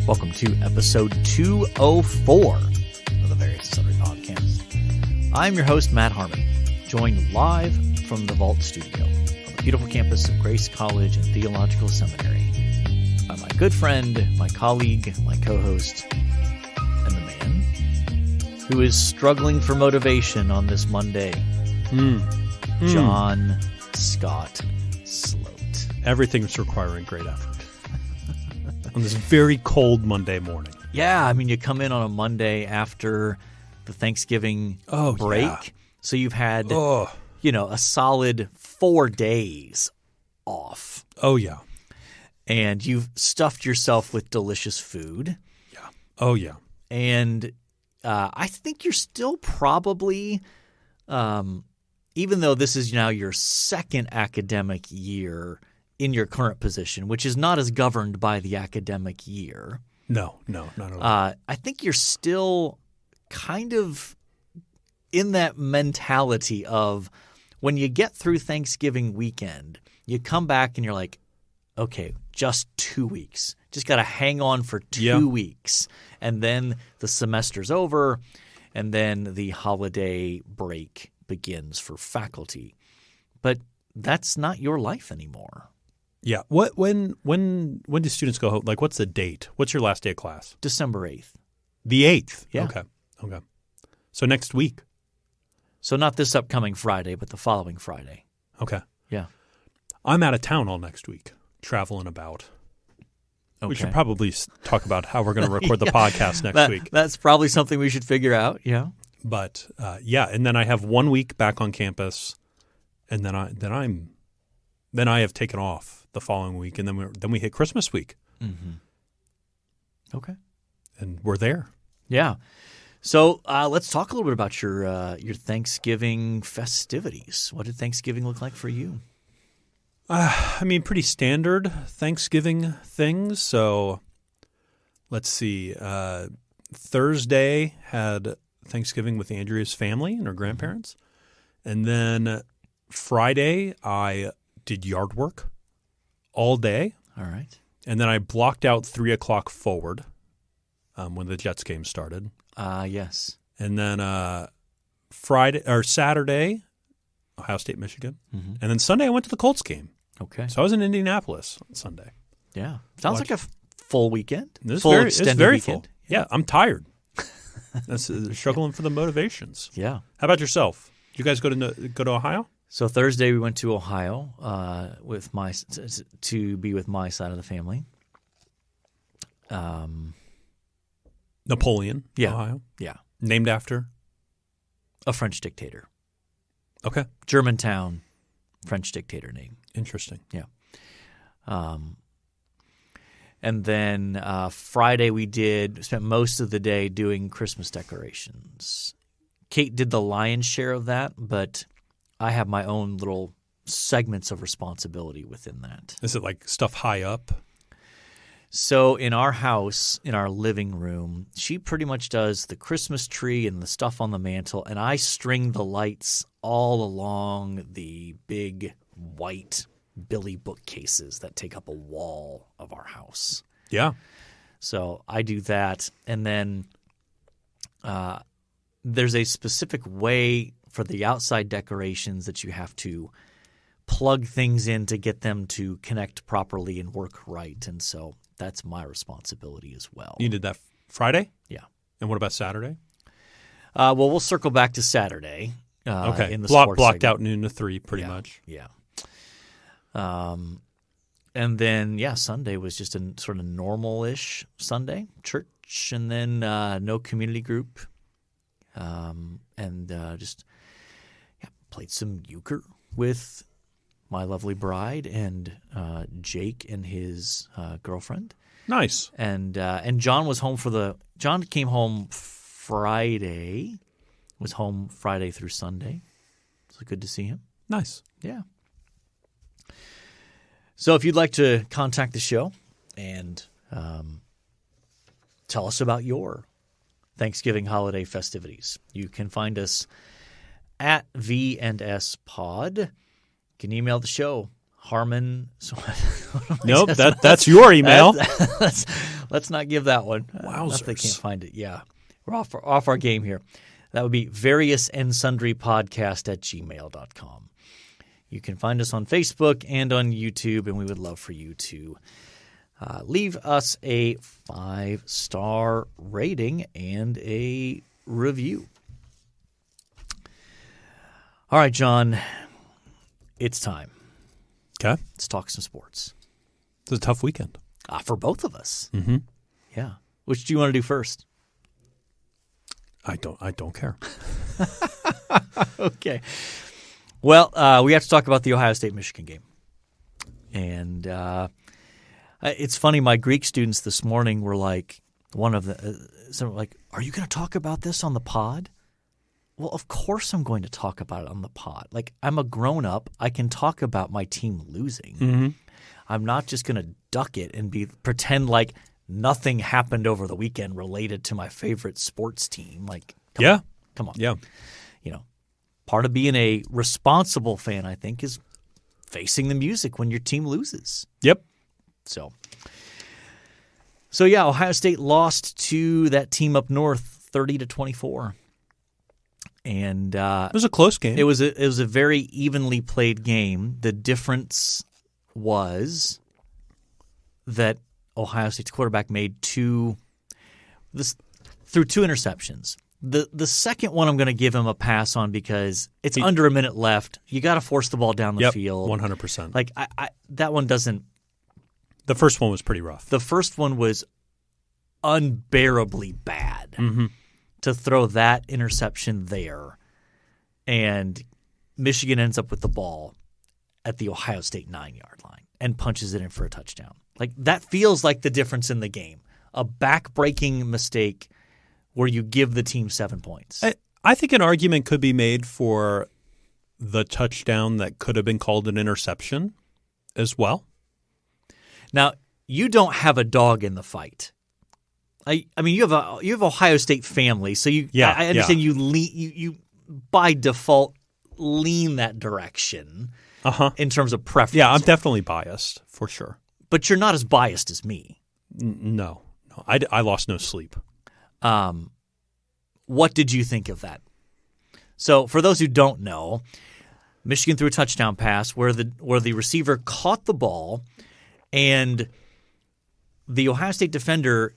Welcome to episode 204 of the Various Sundry Podcast. I'm your host, Matt Harmon, joined live from the Vault Studio on the beautiful campus of Grace College and Theological Seminary by my good friend, my colleague, my co-host, and the man who is struggling for motivation on this Monday, John Scott Sloat. Everything's requiring great effort on this very cold Monday morning. Yeah, I mean, you come in on a Monday after the Thanksgiving break, yeah. So you've had, a solid 4 days off. Oh, yeah. And you've stuffed yourself with delicious food. Yeah. Oh, yeah. And I think you're still probably, even though this is now your second academic year in your current position, which is not as governed by the academic year. No, not at all. I think you're still kind of in that mentality of when you get through Thanksgiving weekend, you come back and you're like, okay, just 2 weeks. Just got to hang on for 2 weeks. And then the semester's over, and then the holiday break begins for faculty. But that's not your life anymore. Yeah. When do students go home? Like, what's the date? What's your last day of class? December 8th. The 8th? Yeah. Okay. So next week? So not this upcoming Friday, but the following Friday. Okay. Yeah. I'm out of town all next week, traveling about. Okay. We should probably talk about how we're going to record the podcast next week. That's probably something we should figure out, yeah. But, and then I have 1 week back on campus, and then I have taken off the following week, and then we hit Christmas week. Mm-hmm. Okay. And we're there. Yeah. So let's talk a little bit about your Thanksgiving festivities. What did Thanksgiving look like for you? Pretty standard Thanksgiving things. So let's see. Thursday had Thanksgiving with Andrea's family and her grandparents. And then Friday I did yard work all day. All right. And then I blocked out 3 o'clock forward when the Jets game started. Yes. And then Saturday, Ohio State, Michigan. Mm-hmm. And then Sunday I went to the Colts game. Okay. So I was in Indianapolis on Sunday. Yeah. Sounds like a full weekend. It's Extended very weekend. full. Yeah, I'm tired. That's struggling for the motivations. Yeah. How about yourself? Did you guys go to Ohio? So Thursday we went to Ohio to be with my side of the family. Napoleon, yeah. Ohio. Yeah. Named after? A French dictator. Okay. Germantown, French dictator name. Interesting. Yeah. And then Friday we spent most of the day doing Christmas decorations. Kate did the lion's share of that, but I have my own little segments of responsibility within that. Is it like stuff high up? So in our house, in our living room, she pretty much does the Christmas tree and the stuff on the mantle, and I string the lights all along the big white Billy bookcases that take up a wall of our house. Yeah. So I do that, and then there's a specific way for the outside decorations that you have to plug things in to get them to connect properly and work right, and so that's my responsibility as well. You did that Friday? Yeah. And what about Saturday? Well, we'll circle back to Saturday. Okay. In the blocked segment. out noon to 3 pretty much. Yeah. And then, Sunday was just a sort of normal-ish Sunday, church, and then no community group, and just played some euchre with my lovely bride and Jake and his girlfriend. Nice. And John was home John came home Friday, was home Friday through Sunday. So good to see him. Nice. Yeah. So if you'd like to contact the show and tell us about your Thanksgiving holiday festivities, you can find us at V&S Pod. You can email the show, Harmon. Nope, that's your email. Let's not give that one. Wowzers. If they can't find it. Yeah. We're off our game here. That would be variousandsundrypodcast@gmail.com. You can find us on Facebook and on YouTube, and we would love for you to leave us a 5-star rating and a review. All right, John, it's time. Okay. Let's talk some sports. It's a tough weekend. For both of us. Mm-hmm. Yeah. Which do you want to do first? I don't care. Okay. Well, we have to talk about the Ohio State-Michigan game. And it's funny, my Greek students this morning were like, are you going to talk about this on the pod? Well, of course I'm going to talk about it on the pod. Like, I'm a grown-up. I can talk about my team losing. Mm-hmm. I'm not just going to duck it and pretend like nothing happened over the weekend related to my favorite sports team. Like, come on. Yeah. You know, part of being a responsible fan, I think, is facing the music when your team loses. Yep. So yeah, Ohio State lost to that team up north 30-24. And it was a close game. It was a very evenly played game. The difference was that Ohio State's quarterback made threw 2 interceptions. The second one I'm going to give him a pass on because it's under a minute left. You got to force the ball down the field. 100%. Like that one doesn't. The first one was pretty rough. The first one was unbearably bad. Mm-hmm. To throw that interception there, and Michigan ends up with the ball at the Ohio State 9-yard line and punches it in for a touchdown. Like, that feels like the difference in the game. A back-breaking mistake where you give the team 7 points. I think an argument could be made for the touchdown that could have been called an interception as well. Now, you don't have a dog in the fight. I mean, you have Ohio State family, so I understand you by default lean that direction in terms of preference. Yeah, I'm definitely biased for sure. But you're not as biased as me. No, I lost no sleep. What did you think of that? So, for those who don't know, Michigan threw a touchdown pass where the receiver caught the ball, and the Ohio State defender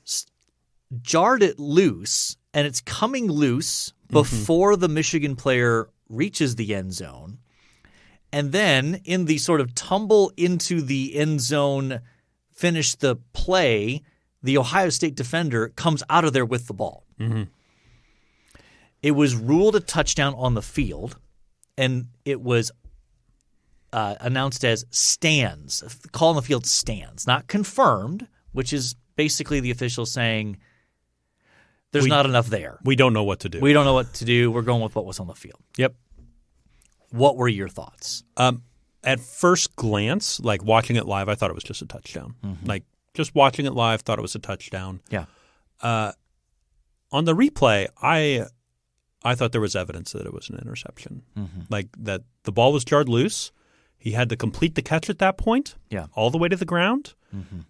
jarred it loose, and it's coming loose before the Michigan player reaches the end zone. And then in the sort of tumble into the end zone, finish the play, the Ohio State defender comes out of there with the ball. Mm-hmm. It was ruled a touchdown on the field, and it was announced as stands. The call on the field stands, not confirmed, which is basically the officials saying there's not enough there. We don't know what to do. We don't know what to do. We're going with what was on the field. Yep. What were your thoughts? At first glance, like watching it live, I thought it was just a touchdown. Mm-hmm. Like just watching it live, thought it was a touchdown. Yeah. On the replay, I thought there was evidence that it was an interception. Mm-hmm. Like that the ball was jarred loose. He had to complete the catch at that point, all the way to the ground,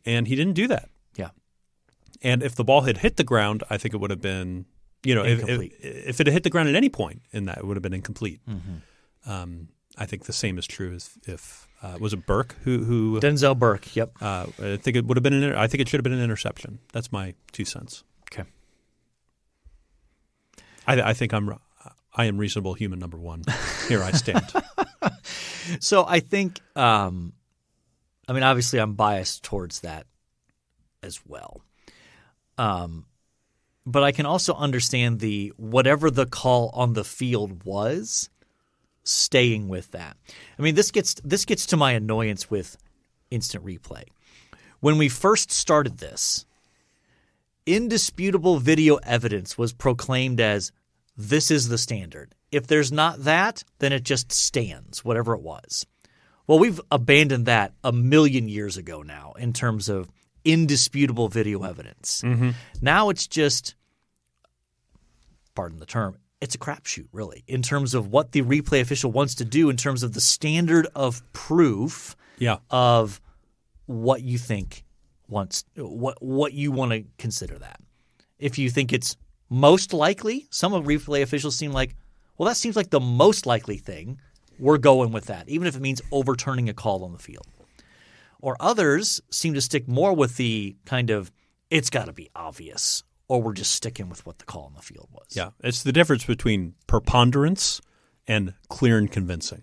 and he didn't do that. Yeah. And if the ball had hit the ground, I think it would have been, if it had hit the ground at any point in that, it would have been incomplete. Mm-hmm. I think the same is true as if was it Burke who Denzel Burke. Yep. I think it would have been. I think it should have been an interception. That's my 2 cents. Okay. I think I am reasonable human number one. Here I stand. So I think, obviously I'm biased towards that as well. But I can also understand whatever the call on the field was, staying with that. I mean, this gets to my annoyance with instant replay. When we first started this, indisputable video evidence was proclaimed as this is the standard. If there's not that, then it just stands, whatever it was. Well, we've abandoned that a million years ago now in terms of indisputable video evidence. Mm-hmm. Now it's just, pardon the term, it's a crapshoot, really, in terms of what the replay official wants to do in terms of the standard of proof of what you think what you want to consider that. If you think it's most likely, some of replay officials seem like, well, that seems like the most likely thing. We're going with that, even if it means overturning a call on the field. Or others seem to stick more with the kind of, it's got to be obvious, or we're just sticking with what the call on the field was. Yeah, it's the difference between preponderance and clear and convincing.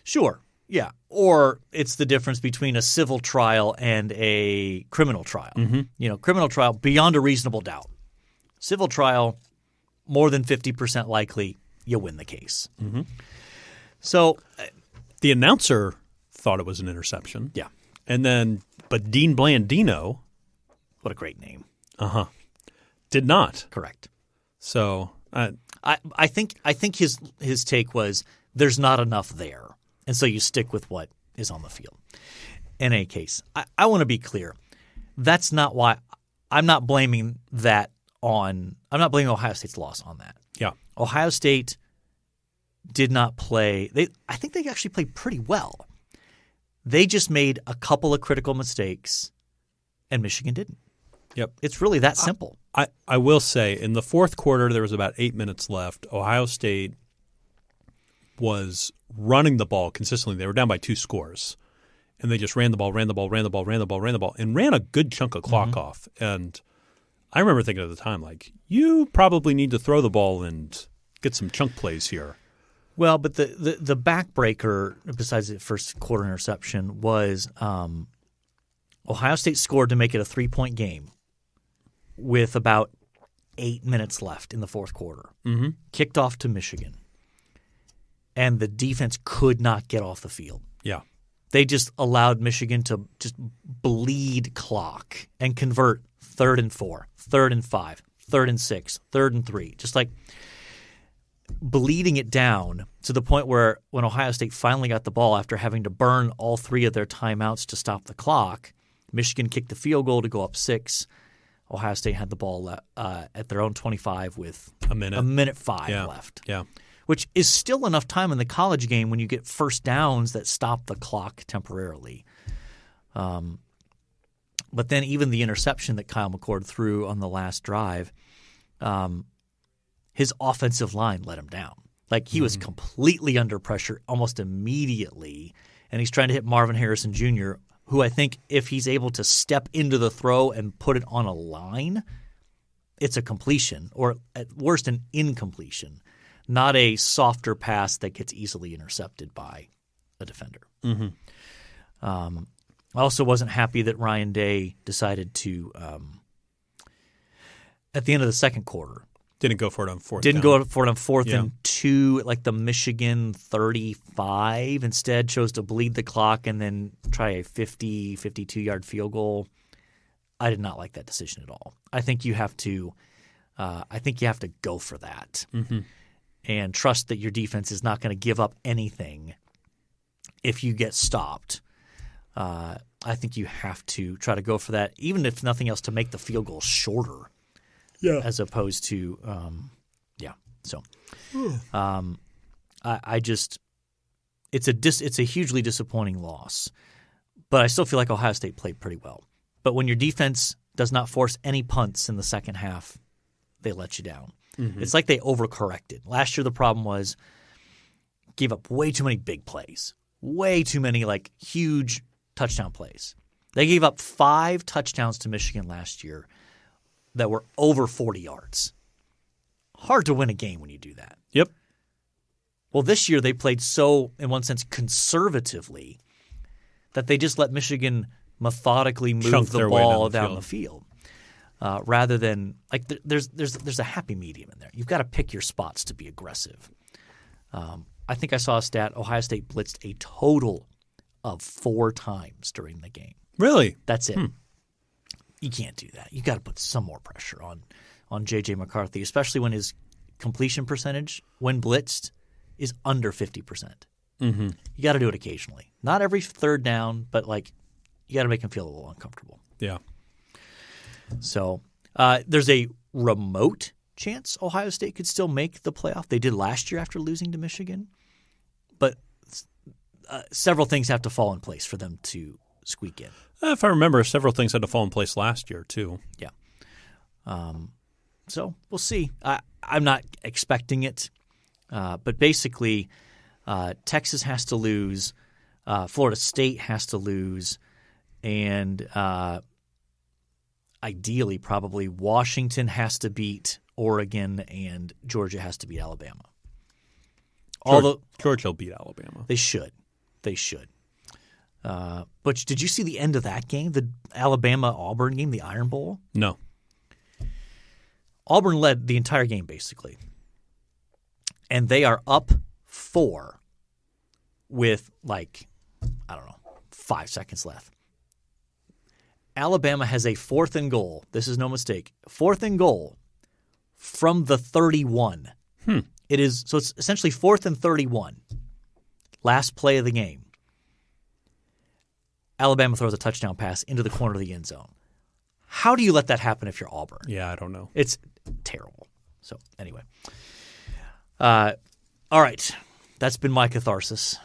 Sure, yeah. Or it's the difference between a civil trial and a criminal trial. Mm-hmm. Criminal trial, beyond a reasonable doubt. Civil trial, more than 50% likely you win the case. Mm-hmm. So the announcer thought it was an interception. Yeah. But Dean Blandino, what a great name. Did not. Correct. So I think his take was there's not enough there, and so you stick with what is on the field. In any case, I want to be clear. That's not why I'm not blaming that on. I'm not blaming Ohio State's loss on that. Yeah. Ohio State did not play. I think they actually played pretty well. They just made a couple of critical mistakes, and Michigan didn't. Yep. It's really that simple. I will say, in the fourth quarter, there was about 8 minutes left. Ohio State was running the ball consistently. They were down by 2 scores, and they just ran the ball, and ran a good chunk of clock off. And I remember thinking at the time, like, you probably need to throw the ball and get some chunk plays here. Well, but the backbreaker, besides the first quarter interception, was Ohio State scored to make it a 3-point game with about 8 minutes left in the fourth quarter. Mm-hmm. Kicked off to Michigan. And the defense could not get off the field. Yeah. They just allowed Michigan to just bleed clock and convert 3rd and 4, 3rd and 5, 3rd and 6, 3rd and 3. Just like bleeding it down to the point where when Ohio State finally got the ball after having to burn all 3 of their timeouts to stop the clock, Michigan kicked the field goal to go up 6. Ohio State had the ball at their own 25 with a minute 5 left. Yeah. Which is still enough time in the college game when you get first downs that stop the clock temporarily. But then even the interception that Kyle McCord threw on the last drive, his offensive line let him down. Like he was completely under pressure almost immediately, and he's trying to hit Marvin Harrison Jr., who I think if he's able to step into the throw and put it on a line, it's a completion, or at worst an incompletion, not a softer pass that gets easily intercepted by a defender. Mm-hmm. I also wasn't happy that Ryan Day decided to, at the end of the second quarter, Didn't go for it on fourth and 2 like the Michigan 35. Instead, chose to bleed the clock and then try a 50, 52-yard field goal. I did not like that decision at all. I think you have to go for that and trust that your defense is not going to give up anything if you get stopped. I think you have to try to go for that, even if nothing else, to make the field goal shorter. Yeah. As opposed to, So, I just, it's a hugely disappointing loss, but I still feel like Ohio State played pretty well. But when your defense does not force any punts in the second half, they let you down. Mm-hmm. It's like they overcorrected. Last year the problem was gave up way too many big plays, way too many like huge touchdown plays. They gave up 5 touchdowns to Michigan last year that were over 40 yards. Hard to win a game when you do that. Yep. Well, this year they played so, in one sense, conservatively that they just let Michigan methodically move the ball down the field. Rather than like there's a happy medium in there. You've got to pick your spots to be aggressive. I think I saw a stat: Ohio State blitzed a total of 4 times during the game. Really? That's it. You can't do that. You got to put some more pressure on J.J. McCarthy, especially when his completion percentage when blitzed is under 50%. Mm-hmm. You got to do it occasionally. Not every third down, but like you got to make him feel a little uncomfortable. Yeah. So there's a remote chance Ohio State could still make the playoff. They did last year after losing to Michigan. But several things have to fall in place for them to squeak in. If I remember, several things had to fall in place last year too. Yeah. So we'll see. I'm not expecting it. But basically, Texas has to lose. Florida State has to lose. And ideally, probably Washington has to beat Oregon and Georgia has to beat Alabama. Georgia will beat Alabama. They should. But did you see the end of that game, the Alabama-Auburn game, the Iron Bowl? No. Auburn led the entire game, basically. And they are up 4 with, 5 seconds left. Alabama has a 4th and goal. This is no mistake. 4th and goal from the 31. So it's essentially 4th and 31. Last play of the game. Alabama throws a touchdown pass into the corner of the end zone. How do you let that happen if you're Auburn? Yeah, I don't know. It's terrible. So anyway. All right. That's been my catharsis.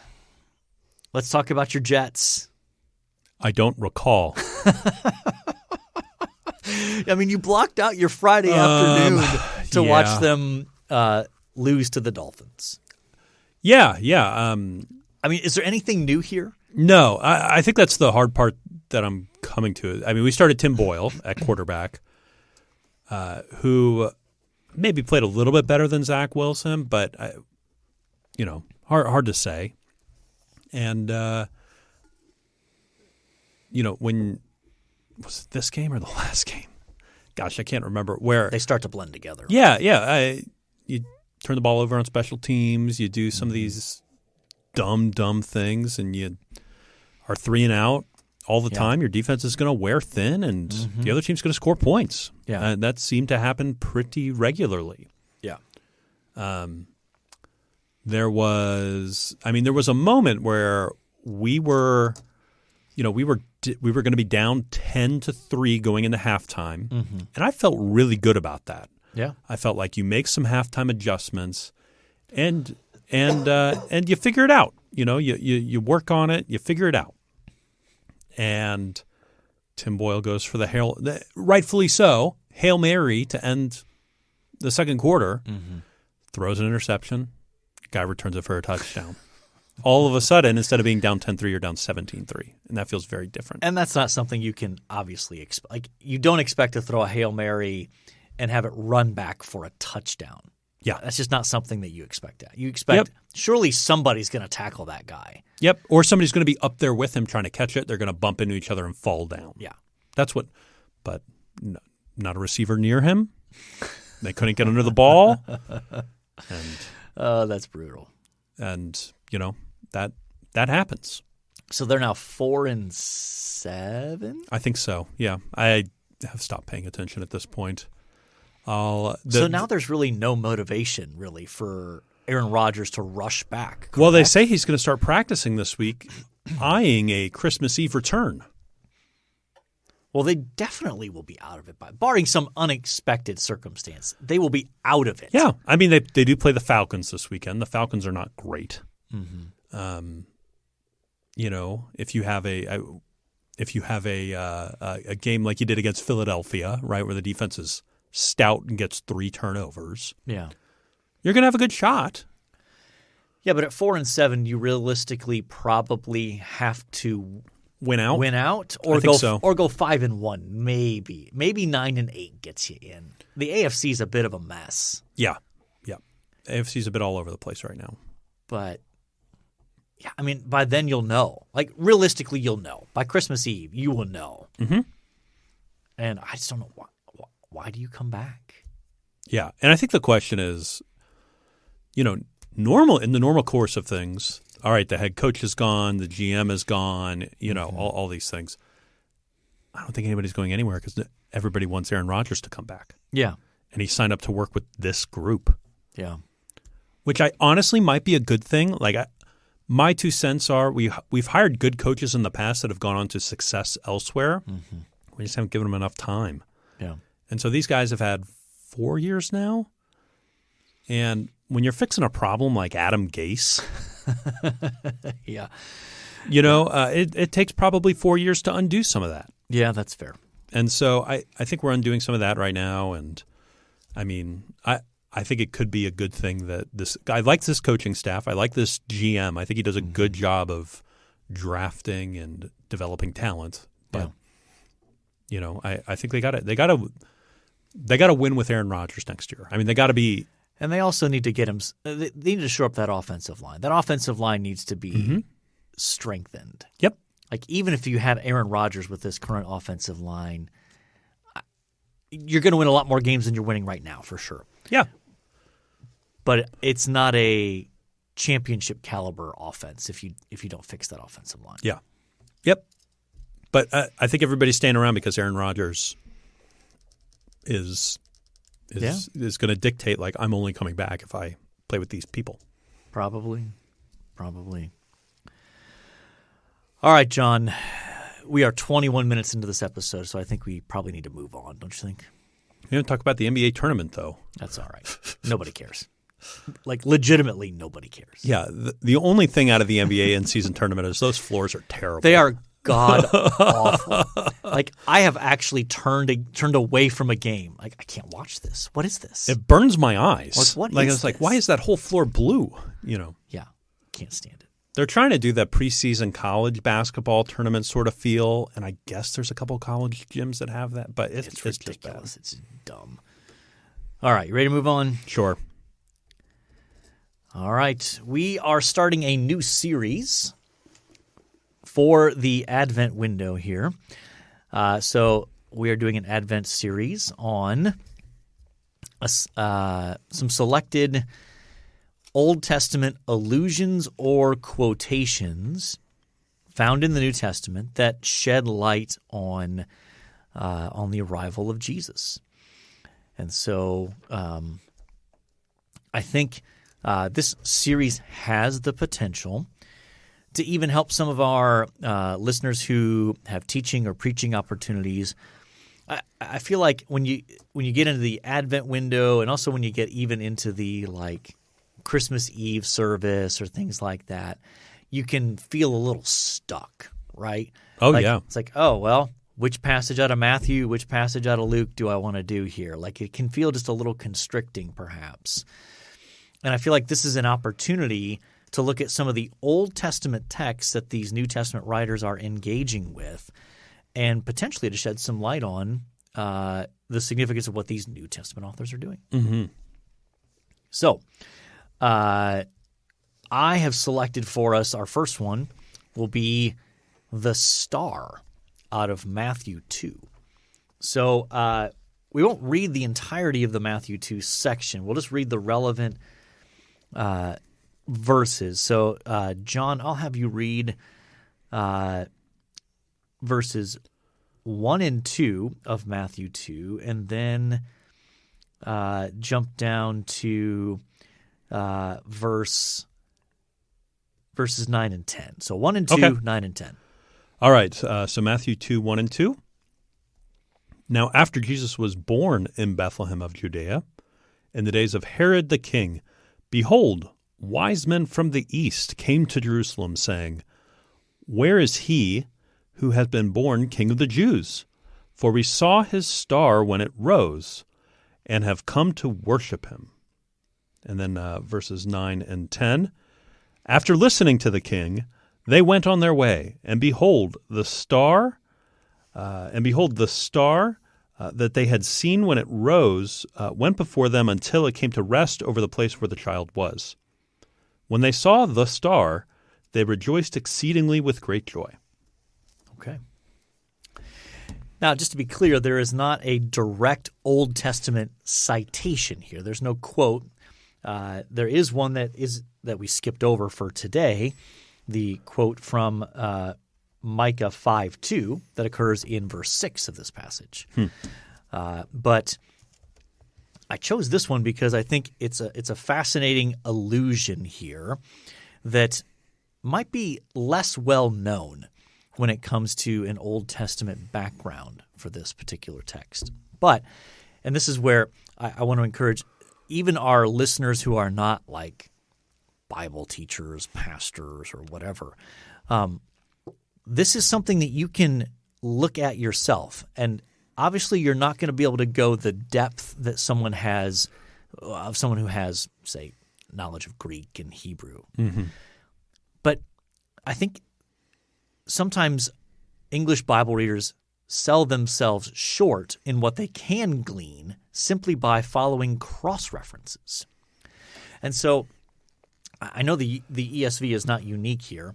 Let's talk about your Jets. I don't recall. I mean, you blocked out your Friday afternoon to watch them lose to the Dolphins. Yeah. I mean, is there anything new here? No, I think that's the hard part that I'm coming to. I mean, we started Tim Boyle at quarterback, who maybe played a little bit better than Zach Wilson, but, hard to say. And, when was it this game or the last game? Gosh, I can't remember where. They start to blend together. Yeah. You turn the ball over on special teams. You do some of these dumb things, and you are 3 and out all the time. Your defense is going to wear thin, and the other team's going to score points. Yeah. That seemed to happen pretty regularly. Yeah. There was a moment where we were going to be down 10-3 going into halftime, and I felt really good about that. Yeah. I felt like you make some halftime adjustments, and you figure it out. You work on it, you figure it out. And Tim Boyle goes for the rightfully so, Hail Mary to end the second quarter, throws an interception, guy returns it for a touchdown. All of a sudden, instead of being down 10-3, you're down 17-3, and that feels very different. And that's not something you can obviously expect. Like, you don't expect to throw a Hail Mary and have it run back for a touchdown. Yeah. That's just not something that you expect. You expect surely somebody's going to tackle that guy. Yep. Or somebody's going to be up there with him trying to catch it. They're going to bump into each other and fall down. Yeah. But not a receiver near him. They couldn't get under the ball. And that's brutal. And, that happens. So they're now 4-7? I think so. Yeah. I have stopped paying attention at this point. So now there's really no motivation, really, for Aaron Rodgers to rush back. Correct? Well, they say he's going to start practicing this week, eyeing a Christmas Eve return. Well, they definitely will be out of it, barring some unexpected circumstance. They will be out of it. Yeah. I mean, they do play the Falcons this weekend. The Falcons are not great. If you have a game like you did against Philadelphia, right, where the defense is stout and gets 3 turnovers, you're going to have a good shot. Yeah, but at 4-7, you realistically probably have to win out, or go 5-1, maybe 9-8 gets you in. The AFC is a bit of a mess. Yeah. AFC is a bit all over the place right now. But yeah, I mean, by then you'll know. Like, realistically, you'll know. By Christmas Eve, you will know. And I just don't know why do you come back? Yeah, and I think the question is, in the normal course of things, all right, the head coach is gone, the GM is gone, all these things. I don't think anybody's going anywhere because everybody wants Aaron Rodgers to come back. Yeah. And he signed up to work with this group. Yeah. Which I honestly might be a good thing. Like, my 2 cents are we've hired good coaches in the past that have gone on to success elsewhere. We just haven't given them enough time. Yeah. And so these guys have had 4 years now. And when you're fixing a problem like Adam Gase, Yeah. it takes probably 4 years to undo some of that. Yeah, that's fair. And so I think we're undoing some of that right now. And I mean, I think it could be a good thing that I like this coaching staff. I like this GM. I think he does a good job of drafting and developing talent. But I think they got to win with Aaron Rodgers next year. I mean, they got to be. And they also need to get him. They need to shore up that offensive line. That offensive line needs to be strengthened. Yep. Like even if you had Aaron Rodgers with this current offensive line, you're going to win a lot more games than you're winning right now for sure. Yeah. But it's not a championship caliber offense if you don't fix that offensive line. Yeah. Yep. But I think everybody's staying around because Aaron Rodgers is going to dictate, like, I'm only coming back if I play with these people. Probably. All right, John. We are 21 minutes into this episode, so I think we probably need to move on, don't you think? We don't talk about the NBA tournament, though. That's all right. Nobody cares. Like, legitimately, nobody cares. Yeah. The only thing out of the NBA in-season tournament is those floors are terrible. They are god-awful. Like, I have actually turned away from a game. Like, I can't watch this. What is this? It burns my eyes. What like, is it's like, this? why is that whole floor blue? Yeah. Can't stand it. They're trying to do that preseason college basketball tournament sort of feel, and I guess there's a couple college gyms that have that, but it's ridiculous. Just bad. It's dumb. All right, you ready to move on? Sure. All right. We are starting a new series for the Advent window here. So we are doing an Advent series on some selected Old Testament allusions or quotations found in the New Testament that shed light on the arrival of Jesus. And so I think this series has the potential to even help some of our listeners who have teaching or preaching opportunities. I feel like when you get into the Advent window, and also when you get even into the Christmas Eve service or things like that, you can feel a little stuck, right? Oh, yeah. It's like, oh, well, which passage out of Matthew, which passage out of Luke do I want to do here? Like, it can feel just a little constricting perhaps. And I feel like this is an opportunity to look at some of the Old Testament texts that these New Testament writers are engaging with, and potentially to shed some light on the significance of what these New Testament authors are doing. Mm-hmm. So I have selected for us, our first one will be the star out of Matthew 2. So we won't read the entirety of the Matthew 2 section. We'll just read the relevant verses. So, John, I'll have you read verses 1 and 2 of Matthew 2, and then jump down to verses 9 and 10. So 1 and 2, Okay. 9 and 10. All right. So Matthew 2, 1 and 2. Now, after Jesus was born in Bethlehem of Judea, in the days of Herod the king, behold, wise men from the east came to Jerusalem, saying, Where is he who has been born King of the Jews? For we saw his star when it rose, and have come to worship him. And then verses 9 and 10. After listening to the king, they went on their way, and behold, the star that they had seen when it rose went before them until it came to rest over the place where the child was. When they saw the star, they rejoiced exceedingly with great joy. Okay. Now, just to be clear, there is not a direct Old Testament citation here. There's no quote. There is one that we skipped over for today, the quote from Micah 5:2 that occurs in verse 6 of this passage. But I chose this one because I think it's a fascinating allusion here that might be less well known when it comes to an Old Testament background for this particular text. And this is where I want to encourage even our listeners who are not like Bible teachers, pastors, or whatever. This is something that you can look at yourself. And obviously you're not going to be able to go the depth that someone has of someone who has, say, knowledge of Greek and Hebrew. Mm-hmm. But I think sometimes English Bible readers sell themselves short in what they can glean simply by following cross-references. And so I know the ESV is not unique here,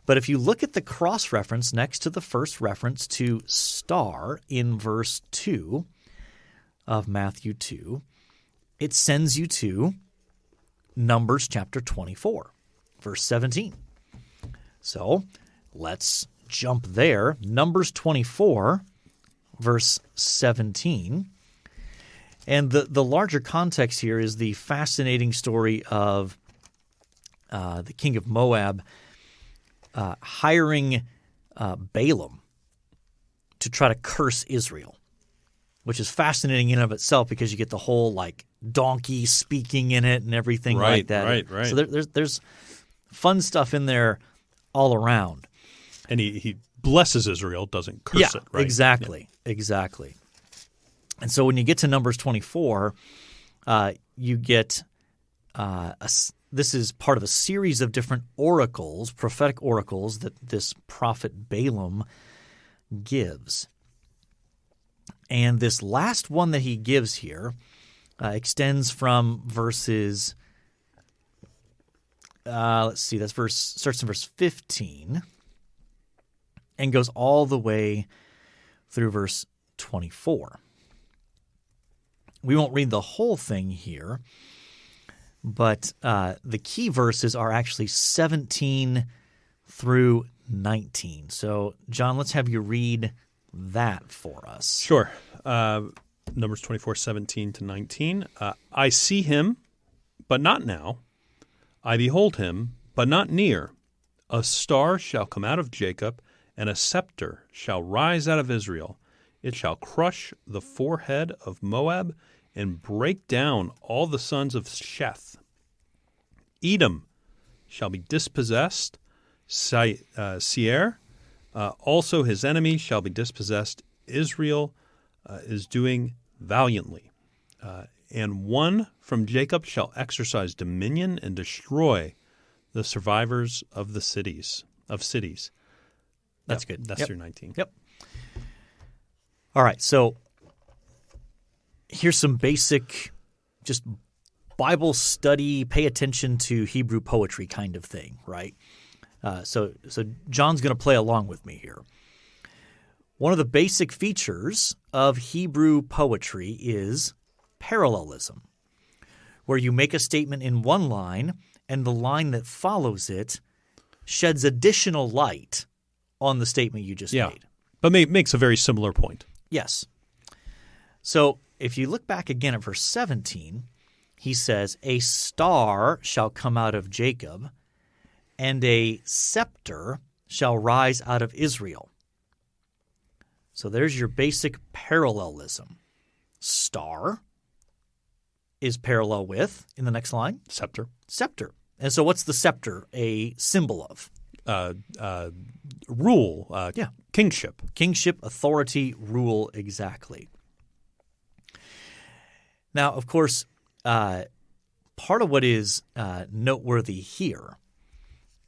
but if you look at the cross-reference next to the first reference to star in verse 2 of Matthew 2, it sends you to Numbers chapter 24, verse 17. So let's jump there. Numbers 24, verse 17. And the larger context here is the fascinating story of the king of Moab hiring Balaam to try to curse Israel, which is fascinating in and of itself because you get the whole like donkey speaking in it and everything like that. Right. So there's fun stuff in there all around. And he blesses Israel, doesn't curse it, right? Exactly. And so when you get to Numbers 24, you get this is part of a series of different oracles, prophetic oracles that this prophet Balaam gives. And this last one that he gives here extends from verses starts in verse 15 and goes all the way through verse 24. We won't read the whole thing here, but the key verses are actually 17 through 19. So, John, let's have you read that for us. Sure. Numbers 24, 17 to 19. I see him, but not now. I behold him, but not near. A star shall come out of Jacob, and a scepter shall rise out of Israel. It shall crush the forehead of Moab and break down all the sons of Sheth. Edom shall be dispossessed. Seir, also his enemy, shall be dispossessed. Israel is doing valiantly. And one from Jacob shall exercise dominion and destroy the survivors of the cities. That's good. That's through 19. Yep. All right, so here's some basic just Bible study, pay attention to Hebrew poetry kind of thing, right? So John's going to play along with me here. One of the basic features of Hebrew poetry is parallelism, where you make a statement in one line and the line that follows it sheds additional light on the statement you just made. But makes a very similar point. Yes. So if you look back again at verse 17, he says, a star shall come out of Jacob, and a scepter shall rise out of Israel. So there's your basic parallelism. Star is parallel with, in the next line? Scepter. And so what's the scepter a symbol of? Rule. Kingship. Kingship, authority, rule, exactly. Now, of course, part of what is noteworthy here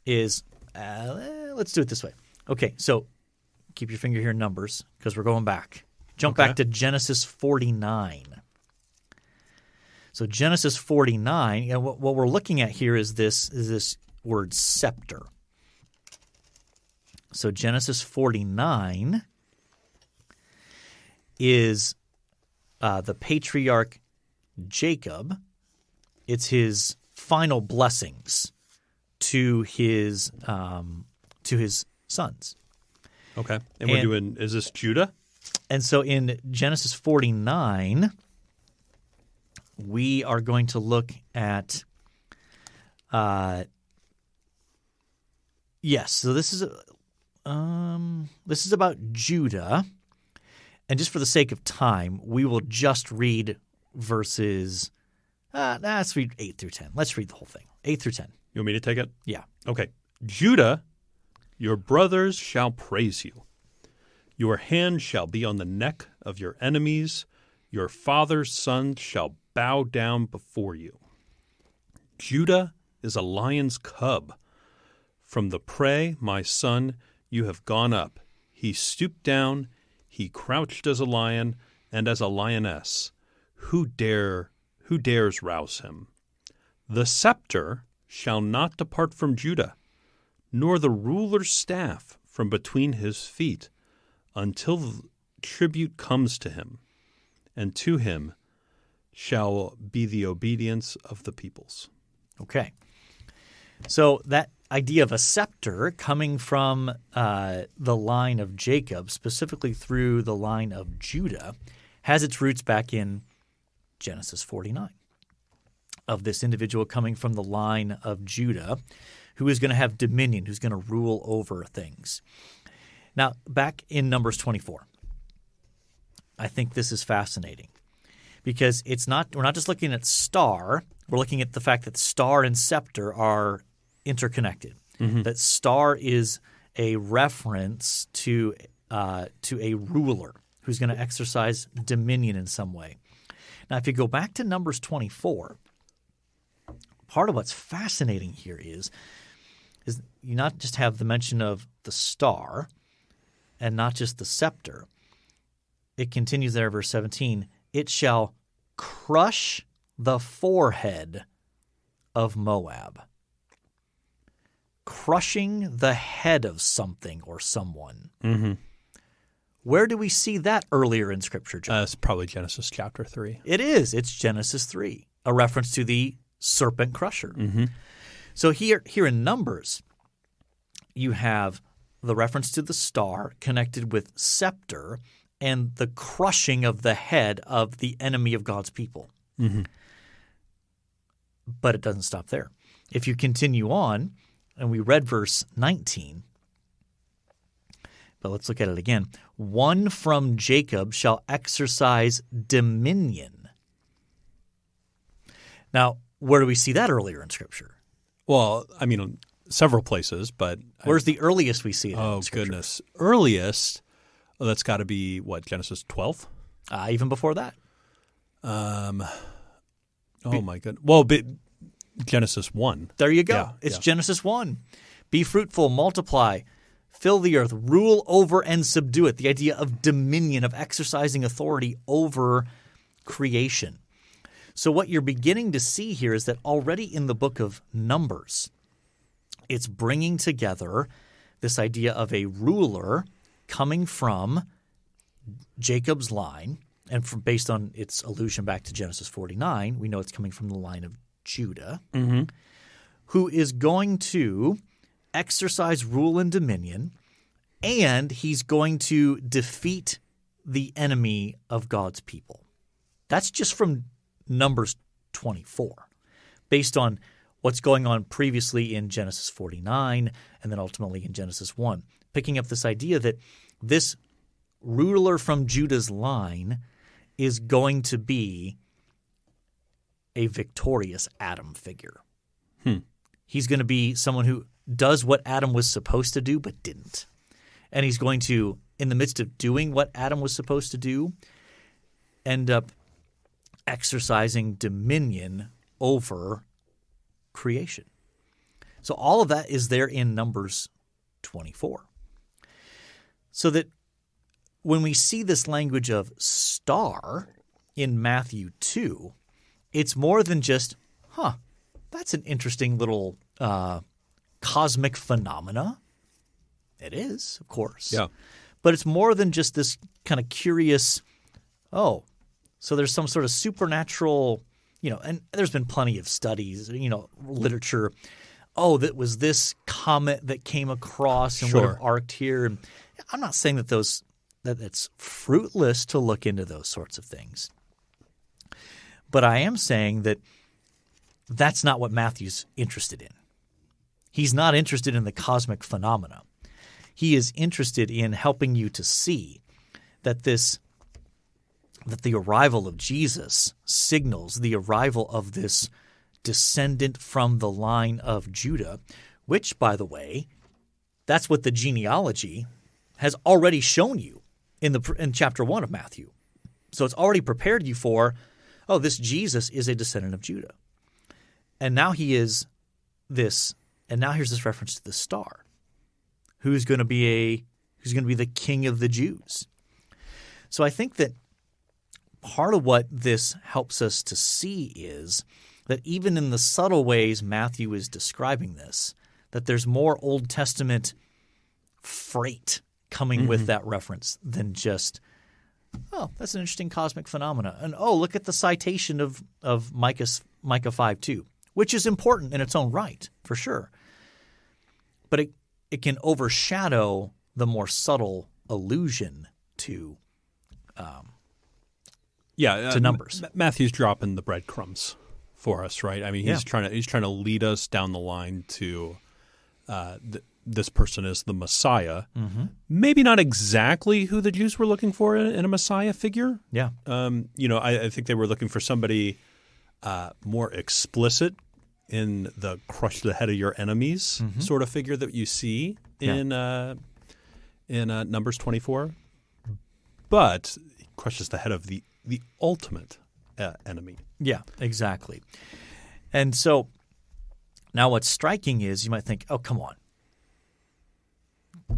is, let's do it this way. Okay, so keep your finger here in Numbers because we're going back. Jump back to Genesis 49. So Genesis 49, and what we're looking at here is this word scepter. So Genesis 49 is the patriarch Jacob. It's his final blessings to his sons. Okay, and we're doing. Is this Judah? And so in Genesis 49, we are going to look at. Yes, so this is about Judah, and just for the sake of time, we will just read verses let's read 8 through 10. Let's read the whole thing. 8 through 10. You want me to take it? Yeah. Okay. Judah, your brothers shall praise you. Your hand shall be on the neck of your enemies. Your father's sons shall bow down before you. Judah is a lion's cub. From the prey, my son, you have gone up. He stooped down. He crouched as a lion and as a lioness. Who dares rouse him? The scepter shall not depart from Judah, nor the ruler's staff from between his feet, until the tribute comes to him, and to him shall be the obedience of the peoples. Okay. So that idea of a scepter coming from the line of Jacob, specifically through the line of Judah, has its roots back in Genesis 49, of this individual coming from the line of Judah who is going to have dominion, who's going to rule over things. Now, back in Numbers 24, I think this is fascinating because we're not just looking at star, we're looking at the fact that star and scepter are interconnected, that star is a reference to a ruler who's going to exercise dominion in some way. Now, if you go back to Numbers 24, part of what's fascinating here is you not just have the mention of the star and not just the scepter. It continues there, verse 17, it shall crush the forehead of Moab. Crushing the head of something or someone. Mm-hmm. Where do we see that earlier in Scripture, John? It's probably Genesis chapter 3. It is. It's Genesis 3, a reference to the serpent crusher. Mm-hmm. So here in Numbers, you have the reference to the star connected with scepter and the crushing of the head of the enemy of God's people. Mm-hmm. But it doesn't stop there. If you continue on, and we read verse 19, but let's look at it again. One from Jacob shall exercise dominion. Now, where do we see that earlier in Scripture? Well, I mean, several places, but Where's the earliest we see it in Scripture? Goodness. Earliest, that's got to be, Genesis 12? Even before that. My goodness. Well, Genesis 1. There you go. Yeah, It's yeah. Genesis 1. Be fruitful, multiply, fill the earth, rule over and subdue it. The idea of dominion, of exercising authority over creation. So what you're beginning to see here is that already in the book of Numbers, it's bringing together this idea of a ruler coming from Jacob's line, and based on its allusion back to Genesis 49, we know it's coming from the line of Judah, who is going to exercise rule and dominion, and he's going to defeat the enemy of God's people. That's just from Numbers 24, based on what's going on previously in Genesis 49 and then ultimately in Genesis 1, picking up this idea that this ruler from Judah's line is going to be a victorious Adam figure. He's going to be someone who does what Adam was supposed to do but didn't. And he's going to, in the midst of doing what Adam was supposed to do, end up exercising dominion over creation. So all of that is there in Numbers 24. So that when we see this language of star in Matthew 2, it's more than just, that's an interesting little cosmic phenomena. It is, of course. Yeah. But it's more than just this kind of curious, so there's some sort of supernatural, and there's been plenty of studies, literature. That was this comet that came across and would have arced here. And I'm not saying that it's fruitless to look into those sorts of things. But I am saying that that's not what Matthew's interested in. He's not interested in the cosmic phenomena. He is interested in helping you to see that this that the arrival of Jesus signals the arrival of this descendant from the line of Judah, which, by the way, that's what the genealogy has already shown you in chapter 1 of Matthew. So it's already prepared you for, oh, this Jesus is a descendant of Judah. And now he is this, and now here's this reference to the star, who's going to be the king of the Jews. So I think that part of what this helps us to see is that even in the subtle ways Matthew is describing this, that there's more Old Testament freight coming with that reference than just, oh, that's an interesting cosmic phenomena. And, oh, look at the citation of Micah 5:2, which is important in its own right, for sure. But it can overshadow the more subtle allusion to numbers. Matthew's dropping the breadcrumbs for us, right? I mean, he's trying to lead us down the line to this person is the Messiah. Mm-hmm. Maybe not exactly who the Jews were looking for in a Messiah figure. Yeah. I think they were looking for somebody more explicit in the crush the head of your enemies sort of figure that you see in Numbers 24. But he crushes the head of the ultimate enemy. Yeah, exactly. And so now what's striking is you might think, oh, come on.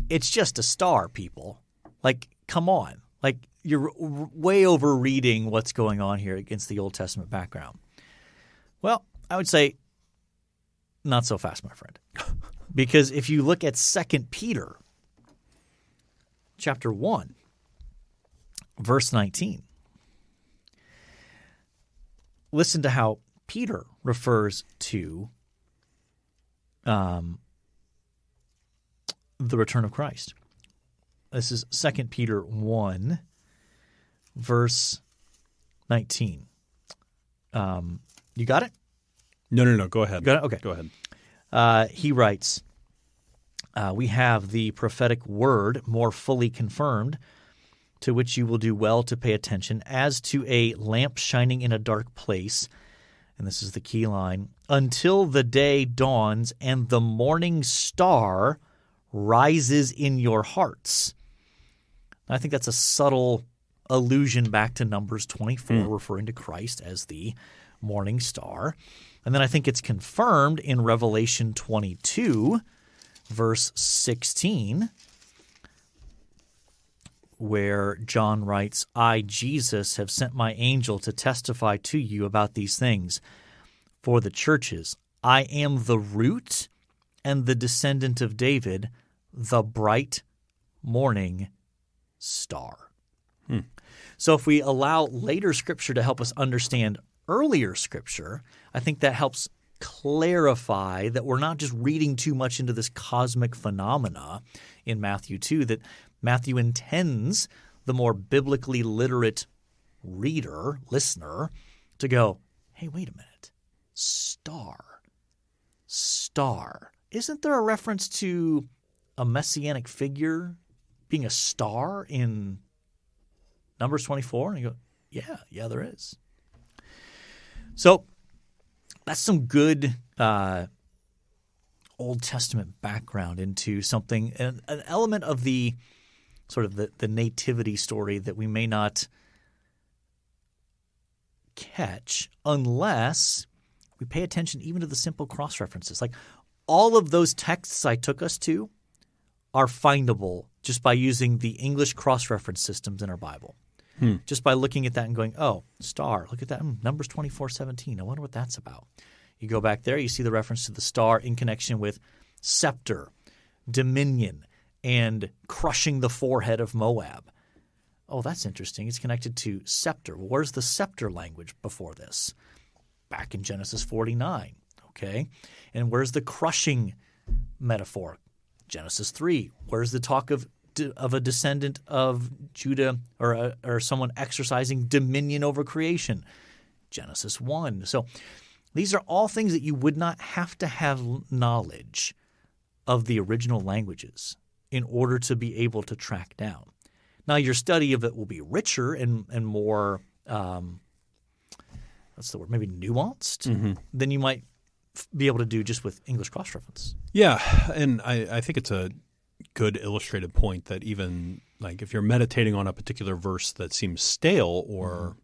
It's just a star, people. Like, come on. Like, you're way overreading what's going on here against the Old Testament background. Well, I would say not so fast, my friend. Because if you look at 2 Peter chapter 1, verse 19, listen to how Peter refers to the return of Christ. This is 2 Peter 1, verse 19. You got it? No. Go ahead. You got it? Okay. Go ahead. He writes, we have the prophetic word more fully confirmed, to which you will do well to pay attention, as to a lamp shining in a dark place, and this is the key line, until the day dawns and the morning star rises in your hearts. I think that's a subtle allusion back to Numbers 24, referring to Christ as the morning star. And then I think it's confirmed in Revelation 22, verse 16, where John writes, I, Jesus, have sent my angel to testify to you about these things for the churches. I am the root and the descendant of David, the bright morning star. So if we allow later Scripture to help us understand earlier Scripture, I think that helps clarify that we're not just reading too much into this cosmic phenomena in Matthew 2, that Matthew intends the more biblically literate reader, listener, to go, hey, wait a minute, star. Isn't there a reference to a messianic figure being a star in Numbers 24? And you go, yeah, there is. So that's some good Old Testament background into something, an element of the sort of the nativity story that we may not catch unless we pay attention even to the simple cross-references. Like all of those texts I took us to are findable just by using the English cross-reference systems in our Bible. Just by looking at that and going, oh, star, look at that. Numbers 24:17. I wonder what that's about. You go back there, you see the reference to the star in connection with scepter, dominion, and crushing the forehead of Moab. Oh, that's interesting. It's connected to scepter. Well, where's the scepter language before this? Back in Genesis 49, okay? And where's the crushing metaphor? Genesis 3. Where's the talk of a descendant of Judah or someone exercising dominion over creation? Genesis 1. So these are all things that you would not have to have knowledge of the original languages in order to be able to track down. Now, your study of it will be richer and more what's the word? Maybe nuanced than you might be able to do just with English cross-reference. Yeah, and I think it's a good illustrated point that even like if you're meditating on a particular verse that seems stale or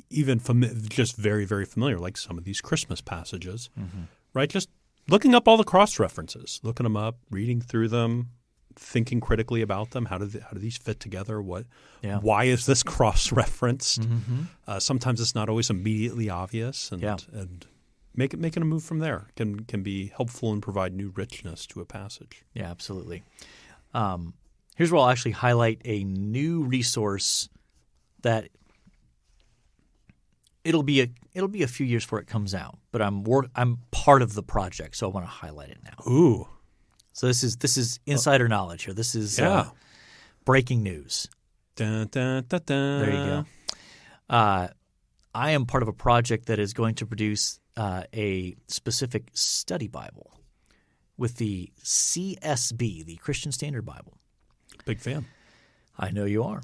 even just very, very familiar, like some of these Christmas passages, right? Just looking up all the cross-references, looking them up, reading through them, thinking critically about them. How do these fit together? Why is this cross-referenced? Sometimes it's not always immediately obvious, and making a move from there can be helpful and provide new richness to a passage. Yeah, absolutely. Here's where I'll actually highlight a new resource that it'll be a few years before it comes out, but I'm part of the project, so I want to highlight it now. Ooh. So this is insider knowledge here. This is breaking news. Dun, dun, dun, dun. There you go. I am part of a project that is going to produce a specific study Bible with the CSB, the Christian Standard Bible. Big fan. I know you are.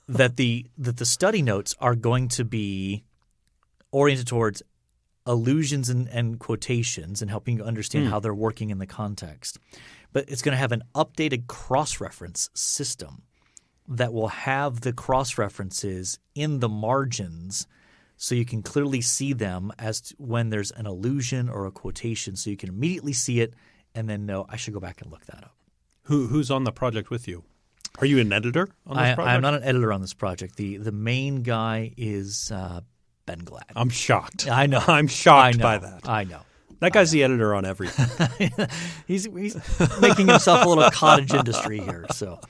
that the study notes are going to be oriented towards allusions and quotations and helping you understand how they're working in the context. But it's going to have an updated cross-reference system that will have the cross-references in the margins so you can clearly see them as to when there's an allusion or a quotation, so you can immediately see it and then know I should go back and look that up. Who's on the project with you? Are you an editor on this project? I'm not an editor on this project. The main guy is Ben Glad. I'm shocked. I know. I'm shocked by that. I know. That guy's the editor on everything. he's making himself a little cottage industry here. So,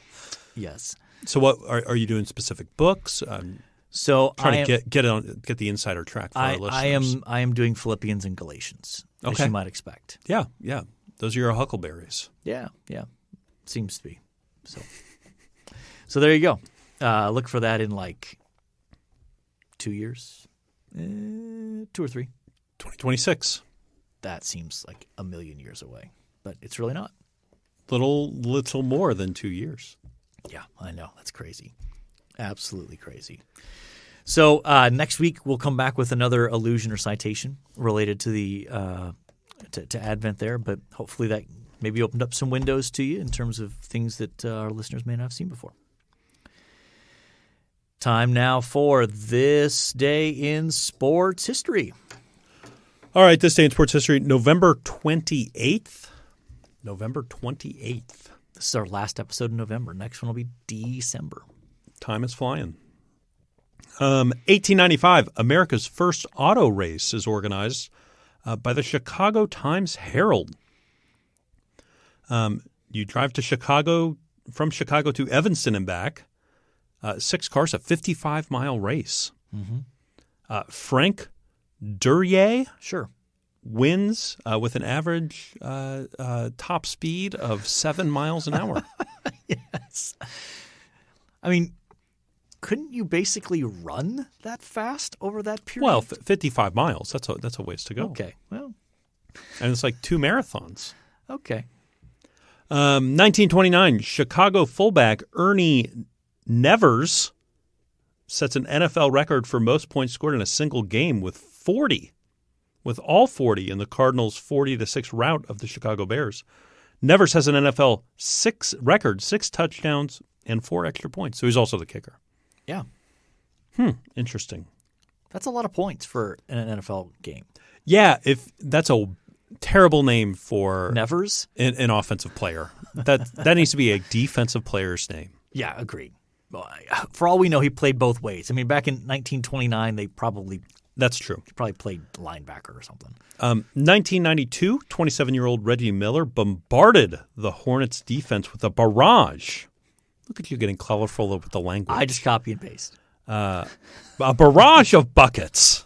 yes. So, what are you doing? Specific books? So trying to get the insider track for our listeners. I am doing Philippians and Galatians, as you might expect. Yeah. Those are your huckleberries. Yeah. Seems to be. So there you go. Look for that in like 2 years, 2 or 3. 2026. That seems like a million years away, but it's really not. Little more than 2 years. Yeah, I know. That's crazy. Absolutely crazy. So next week we'll come back with another allusion or citation related to the to Advent there, but hopefully that maybe opened up some windows to you in terms of things that our listeners may not have seen before. Time now for This Day in Sports History. All right, This Day in Sports History, November 28th. November 28th. This is our last episode in November. Next one will be December. Time is flying. 1895, America's first auto race is organized by the Chicago Times-Herald. You drive to Chicago, from Chicago to Evanston and back. 6 cars, a 55-mile race. Frank Duryea wins with an average top speed of 7 miles an hour. Yes. I mean, couldn't you basically run that fast over that period? Well, 55 miles. That's a ways to go. Okay. Well, and it's like 2 marathons. Okay. 1929, Chicago fullback Ernie Nevers sets an NFL record for most points scored in a single game with 40. With all 40 in the Cardinals' 40-6 rout of the Chicago Bears. Nevers has an NFL record, 6 touchdowns and 4 extra points. So he's also the kicker. Yeah. Interesting. That's a lot of points for an NFL game. Yeah, if that's a terrible name for Nevers, an offensive player. That needs to be a defensive player's name. Yeah, agreed. For all we know, he played both ways. I mean, back in 1929, That's true. He probably played linebacker or something. 1992, 27-year-old Reggie Miller bombarded the Hornets' defense with a barrage. Look at you getting colorful with the language. I just copy and paste. A barrage of buckets,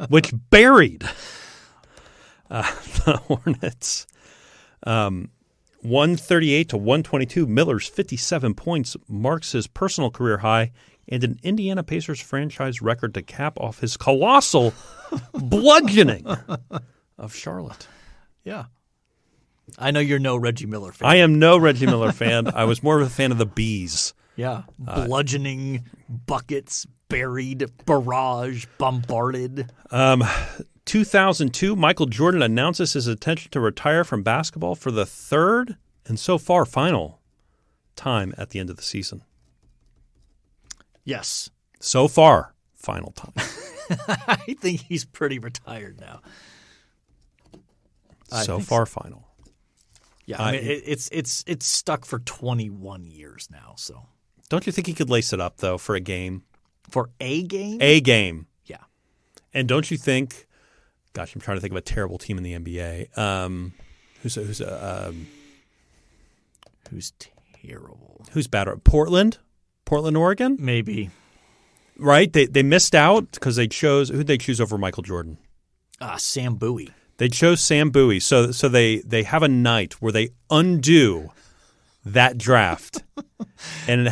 which buried the Hornets. 138 to 122, Miller's 57 points marks his personal career high and an Indiana Pacers franchise record to cap off his colossal bludgeoning of Charlotte. Yeah. I know you're no Reggie Miller fan. I am no Reggie Miller fan. I was more of a fan of the Bees. Yeah. Bludgeoning, buckets, buried, barrage, bombarded. 2002, Michael Jordan announces his intention to retire from basketball for the third and so far final time at the end of the season. Yes. So far, final time. I think he's pretty retired now. Final. Yeah, I mean, it's stuck for 21 years now. So, don't you think he could lace it up though for a game? For a game? A game. Yeah. And don't you think? Gosh, I'm trying to think of a terrible team in the NBA. Who's terrible? Who's bad? Portland, Oregon. Maybe. Right? They missed out because who'd they choose over Michael Jordan? Sam Bowie. They chose Sam Bowie. So they have a night where they undo that draft and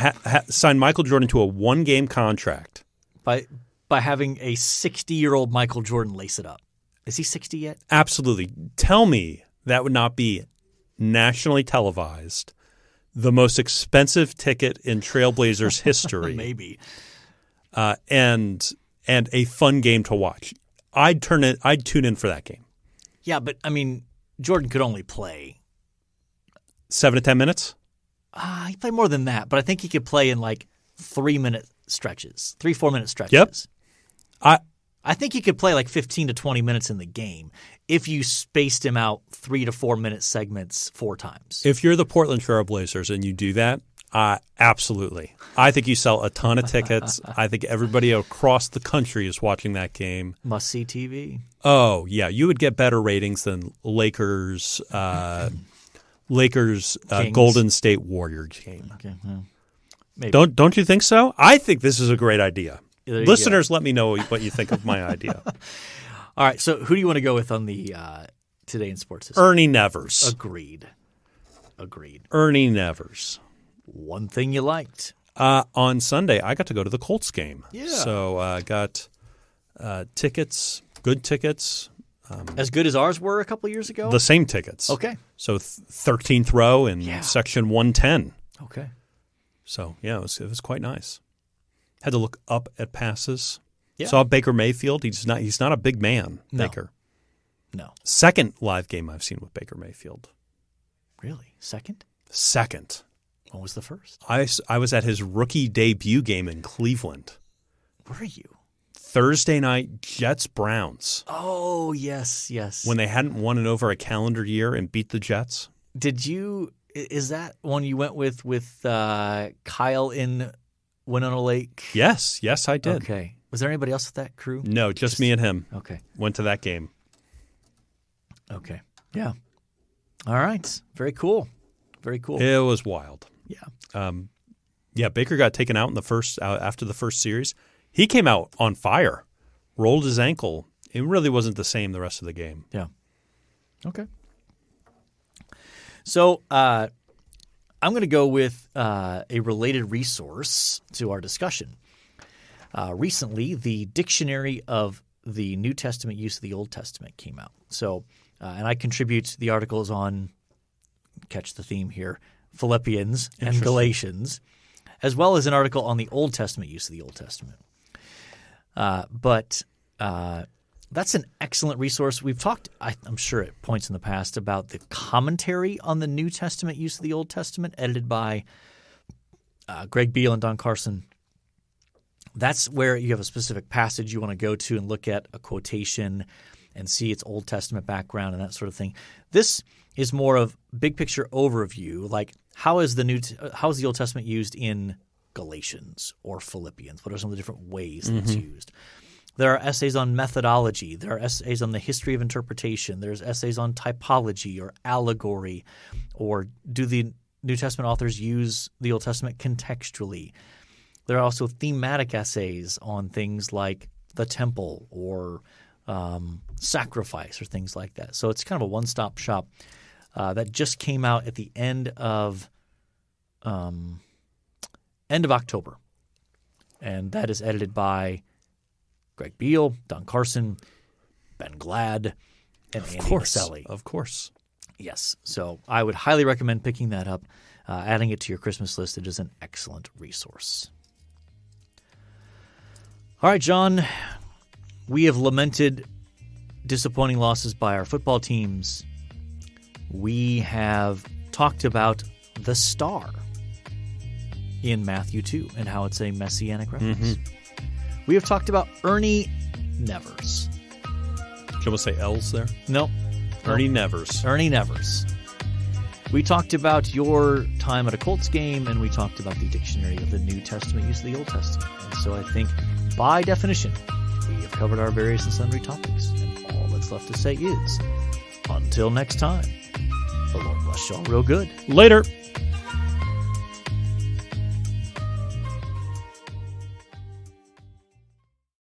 sign Michael Jordan to a 1-game contract. By having a 60-year-old Michael Jordan lace it up. Is he 60 yet? Absolutely. Tell me that would not be nationally televised, the most expensive ticket in Trailblazers history. Maybe. And a fun game to watch. I'd tune in for that game. Yeah, but I mean, Jordan could only play 7 to 10 minutes. He played more than that, but I think he could play in like 3-4-minute stretches. Yep. I think he could play like 15 to 20 minutes in the game if you spaced him out 3 to 4 minute segments 4 times. If you're the Portland Trailblazers and you do that, absolutely. I think you sell a ton of tickets. I think everybody across the country is watching that game. Must-see TV. Oh, yeah. You would get better ratings than Lakers Golden State Warriors game. Okay, well, maybe. Don't you think so? I think this is a great idea. Listeners, go. let me know what you think of my idea. All right, so who do you want to go with on the Today in Sports History? Ernie Nevers. Agreed. Ernie Nevers. One thing you liked. On Sunday, I got to go to the Colts game. Yeah. So I got tickets, good tickets. As good as ours were a couple of years ago? The same tickets. Okay. So 13th row in section 110. Okay. So, yeah, it was quite nice. Had to look up at passes. Yeah. Saw Baker Mayfield. He's not a big man, No. Baker. No. Second live game I've seen with Baker Mayfield. Really? Second? Second. What was the first? I was at his rookie debut game in Cleveland. Were you? Thursday night, Jets-Browns. Oh, yes. When they hadn't won in over a calendar year and beat the Jets. Is that one you went with Kyle in Winona Lake? Yes, I did. Okay. Was there anybody else with that crew? No, just me and him. Okay. Went to that game. Okay. Yeah. All right. Very cool. It was wild. Yeah. Baker got taken out in after the first series. He came out on fire, rolled his ankle. It really wasn't the same the rest of the game. Yeah. Okay. So I'm going to go with a related resource to our discussion. Recently, the Dictionary of the New Testament Use of the Old Testament came out. So, and I contribute the articles on, catch the theme here, Philippians and Galatians, as well as an article on the Old Testament use of the Old Testament. But that's an excellent resource. We've talked, I'm sure at points in the past, about the commentary on the New Testament use of the Old Testament, edited by Greg Beale and Don Carson. That's where you have a specific passage you want to go to and look at a quotation and see its Old Testament background and that sort of thing. This is more of big picture overview, like how is the Old Testament used in Galatians or Philippians? What are some of the different ways that it's used? There are essays on methodology. There are essays on the history of interpretation. There's essays on typology or allegory, or do the New Testament authors use the Old Testament contextually? There are also thematic essays on things like the temple or sacrifice or things like that. So it's kind of a one-stop shop that just came out at the end of October, and that is edited by Greg Beale, Don Carson, Ben Glad, and Andy Maselli. Of course. Yes. So I would highly recommend picking that up, adding it to your Christmas list. It is an excellent resource. All right, John, we have lamented disappointing losses by our football teams. We have talked about the star in Matthew 2 and how it's a messianic reference. We have talked about Ernie Nevers. Did you almost say L's there? Nope. Ernie Nevers. Ernie Nevers. We talked about your time at a Colts game, and we talked about the dictionary of the New Testament use of the Old Testament. And so I think, by definition, we have covered our various and sundry topics. And all that's left to say is, until next time, the Lord bless y'all real good. Later.